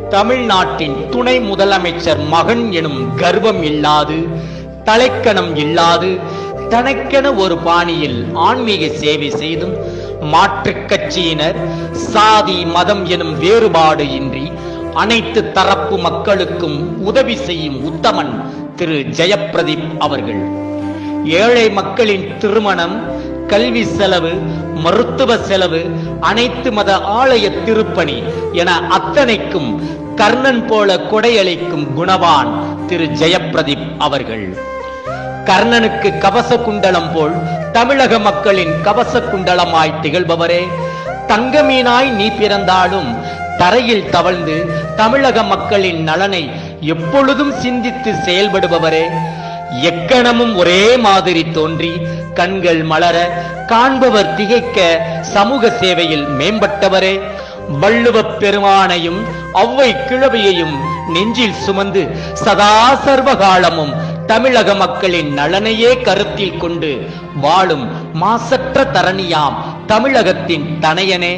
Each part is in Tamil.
தமிழ்நாட்டின் துணை முதலமைச்சர் மகன் எனும் கர்வம் இல்லாது, தலைக்கணம் இல்லாது, தனக்கென ஒரு பாணியில் ஆன்மீக சேவை செய்தும், மாற்றுக் கட்சியினர் சாதி மதம் எனும் வேறுபாடு இன்றி அனைத்து தரப்பு மக்களுக்கும் உதவி செய்யும் உத்தமன் திரு ஜெயப்பிரதீப் அவர்கள். ஏழை மக்களின் திருமணம், கல்வி செலவு, மருத்துவ செலவு, அனைத்து மத ஆலய திருப்பணி என அத்தனைக்கும் கர்ணன் போல கொடையளிக்கும் குணவான் திரு ஜெயப்பிரதீப் அவர்கள். கர்ணனுக்கு கவச குண்டலம் போல் தமிழக மக்களின் கவச குண்டலமாய் திகழ்பவரே, தங்கமீனாய் நீ பிறந்தாலும் தரையில் தவழ்ந்து தமிழக மக்களின் நலனை எப்பொழுதும் சிந்தித்து செயல்படுபவரே, எக்கணமும் ஒரே மாதிரி தோன்றி கண்கள் மலர காண்பவர் திகைக்க சமூக சேவையில் மேம்பட்டவரே, வள்ளுவப் பெருமானையும் ஒளவை கிழவியையும் நெஞ்சில் சுமந்து சதா சர்வகாலமும் தமிழக மக்களின் நலனையே கருத்தில் கொண்டு வாழும் மாசற்ற தரணியாம் தமிழகத்தின் தனையனே,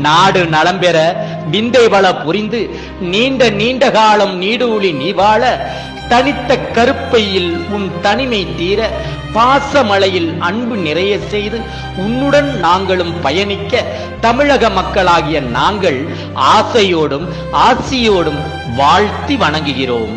நாடு நலம் பெற விந்தை வள புரிந்து நீண்ட நீண்ட காலம் நீடூழி நீ வாழ, தனித்த கருப்பையில் உன் தனிமை தீர, பாசமலையில் அன்பு நிறைய செய்து உன்னுடன் நாங்களும் பயணிக்க தமிழக மக்களாகிய நாங்கள் ஆசையோடும் ஆசியோடும் வாழ்த்தி வணங்குகிறோம்.